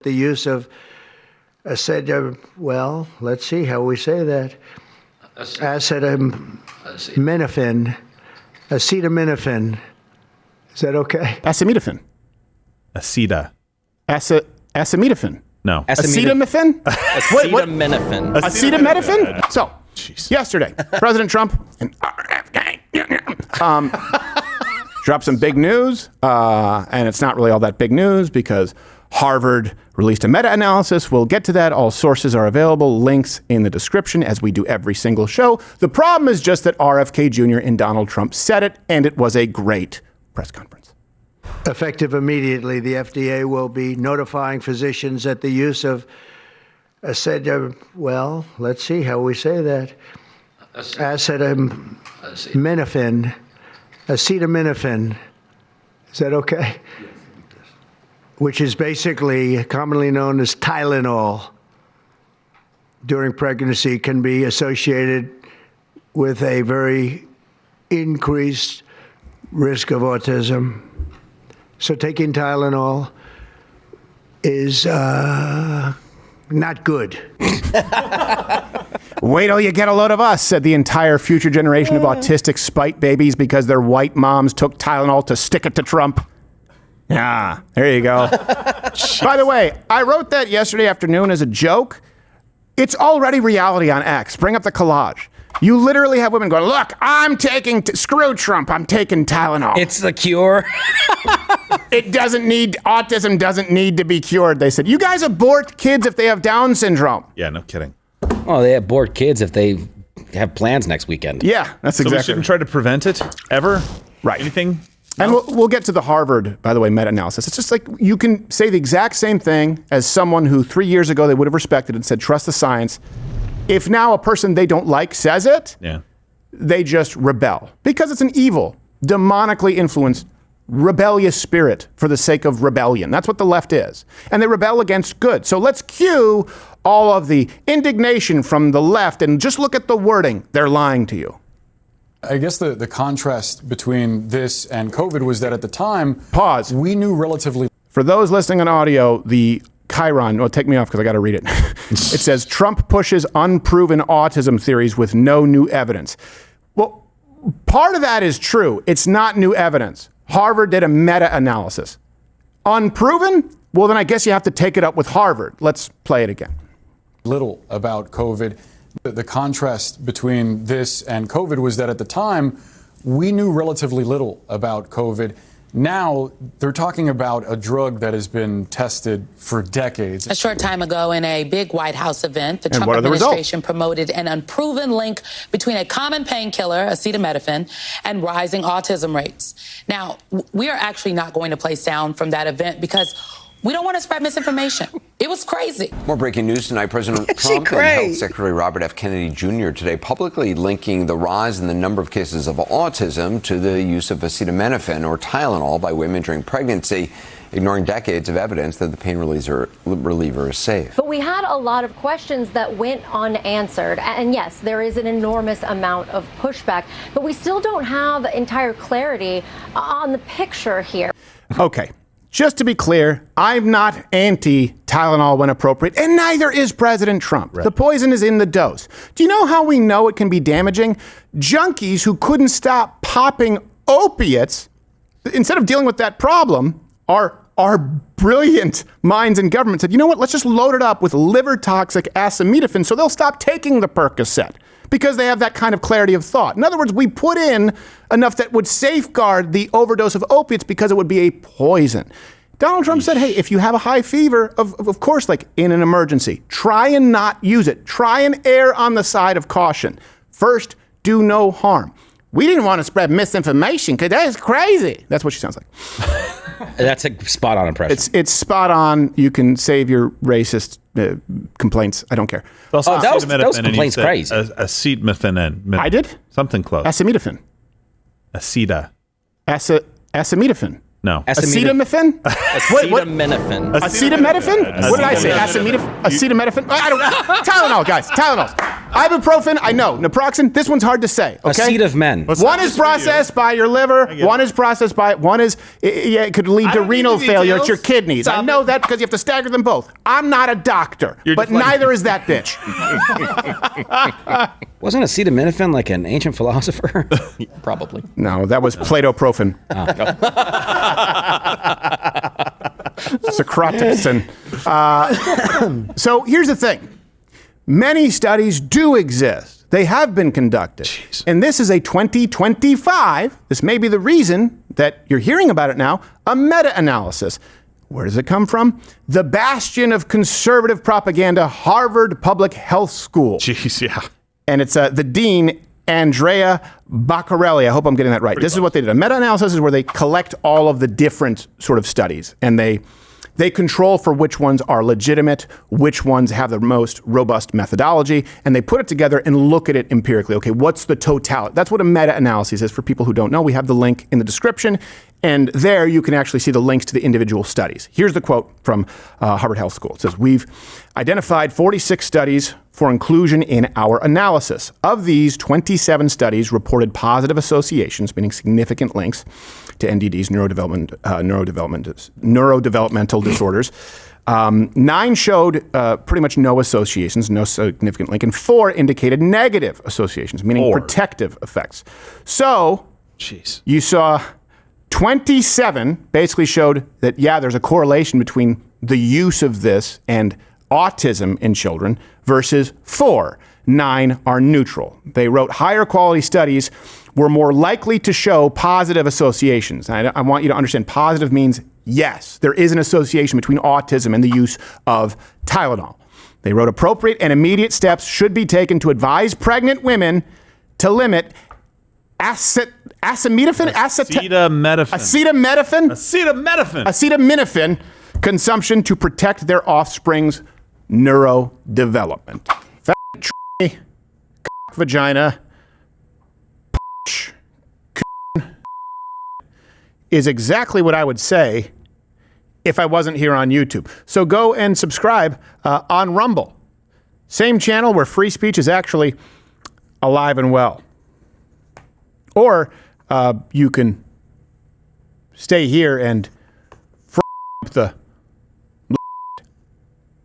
The use of well, let's see how we say that. Acetaminophen. Acetaminophen. Is that okay? Acetaminophen. Acetaminophen. No. Acetaminophen? Acetaminophen. Acetaminophen? So, yesterday, President Trump and RFK Jr. Dropped some big news, and it's not really all that big news because Harvard released a meta-analysis. We'll get to that. All sources are available. Links in the description, as we do every single show. The problem is just that RFK Jr. and Donald Trump said it, and it was a great press conference. Effective immediately, the FDA will be notifying physicians that the use of well, let's see how we say that. Acetaminophen. Acetaminophen. Is that okay? Which is basically commonly known as Tylenol, during pregnancy can be associated with a very increased risk of autism. So taking Tylenol is not good. Wait till you get a load of us, said the entire future generation of autistic spite babies because their white moms took Tylenol to stick it to Trump. Yeah, there you go. By the way, I wrote that yesterday afternoon as a joke. It's already reality on X. Bring up the collage. You literally have women going, look, I'm taking, screw Trump, I'm taking Tylenol. It's the cure. Autism doesn't need to be cured. They said, you guys abort kids if they have Down syndrome. Yeah, no kidding. Oh, they abort kids if they have plans next weekend. Yeah, that's So exactly. we shouldn't try to prevent it, ever? Right. Anything? And we'll get to the Harvard, by the way, meta-analysis. It's just like you can say the exact same thing as someone who 3 years ago they would have respected and said, trust the science. If now a person they don't like says it, they just rebel. Because it's an evil, demonically influenced, rebellious spirit for the sake of rebellion. That's what the left is. And they rebel against good. So let's cue all of the indignation from the left and just look at the wording. They're lying to you. I guess the contrast between this and COVID was that at the time, Pause. We knew relatively. For those listening on audio, the Chiron, take me off because I got to read it. It says, Trump pushes unproven autism theories with no new evidence. Well, part of that is true. It's not new evidence. Harvard did a meta-analysis. Unproven? Well, then I guess you have to take it up with Harvard. Let's play it again. Little about COVID. The contrast between this and COVID was that at the time, we knew relatively little about COVID. Now they're talking about a drug that has been tested for decades. A short time ago in a big White House event, the Trump administration promoted an unproven link between a common painkiller, acetaminophen, and rising autism rates. Now, we are actually not going to play sound from that event because we don't want to spread misinformation. It was crazy. More breaking news tonight. President Trump and Health Secretary Robert F. Kennedy Jr. today publicly linking the rise in the number of cases of autism to the use of acetaminophen or Tylenol by women during pregnancy, ignoring decades of evidence that the pain reliever is safe. But we had a lot of questions that went unanswered. And yes, there is an enormous amount of pushback, but we still don't have entire clarity on the picture here. Okay. Just to be clear, I'm not anti-Tylenol when appropriate, and neither is President Trump. Right. The poison is in the dose. Do you know how we know it can be damaging? Junkies who couldn't stop popping opiates, instead of dealing with that problem, our brilliant minds in government said, you know what, let's just load it up with liver-toxic acetaminophen so they'll stop taking the Percocet. Because they have that kind of clarity of thought. In other words, we put in enough that would safeguard the overdose of opiates because it would be a poison. Donald Trump said, hey, if you have a high fever, of course, like in an emergency, try and not use it. Try and err on the side of caution. First, do no harm. We didn't want to spread misinformation because that is crazy. That's what she sounds like. That's a spot-on impression. It's spot on. You can save your racist complaints. I don't care. Well, those complaints crazy. Acetaminophen. I did? Something close. Acetaminophen. Acetaminophen. No. Acetaminophen? Acetaminophen. Acetaminophen? What did I say? Acetaminophen? I don't know. Tylenol, guys. Tylenol. Ibuprofen, I know. Naproxen, this one's hard to say. Okay? Acetaminophen. One is processed by your liver. One is processed by. It could lead to renal failure at your kidneys. I know that because you have to stagger them both. I'm not a doctor, but neither is that bitch. Wasn't acetaminophen like an ancient philosopher? Probably. No, that was Plato-profen. Socraticson. So here's the thing. Many studies do exist. They have been conducted. Jeez. And this is a 2025, this may be the reason that you're hearing about it now, a meta-analysis. Where does it come from? The bastion of conservative propaganda, Harvard Public Health School. Jeez, yeah. And it's the dean, Andrea Baccarelli. I hope I'm getting that right. This is what they did. A meta-analysis is where they collect all of the different sort of studies, and they control for which ones are legitimate, which ones have the most robust methodology, and they put it together and look at it empirically. Okay, what's the totality? That's what a meta-analysis is. For people who don't know, we have the link in the description, and there you can actually see the links to the individual studies. Here's the quote from Harvard Health School. It says, "We've identified 46 studies for inclusion in our analysis. Of these, 27 studies reported positive associations, meaning significant links, to NDDs, neurodevelopmental disorders. 9 showed pretty much no associations, no significant link, and 4 indicated negative associations, meaning protective effects. So you saw 27 basically showed that, yeah, there's a correlation between the use of this and autism in children versus 4. 9 are neutral. They wrote higher quality studies were more likely to show positive associations. I want you to understand positive means yes, there is an association between autism and the use of Tylenol. They wrote appropriate and immediate steps should be taken to advise pregnant women to limit acetaminophen consumption to protect their offspring's neurodevelopment. Vagina is exactly what I would say if I wasn't here on YouTube. So go and subscribe on Rumble. Same channel where free speech is actually alive and well. Or you can stay here and the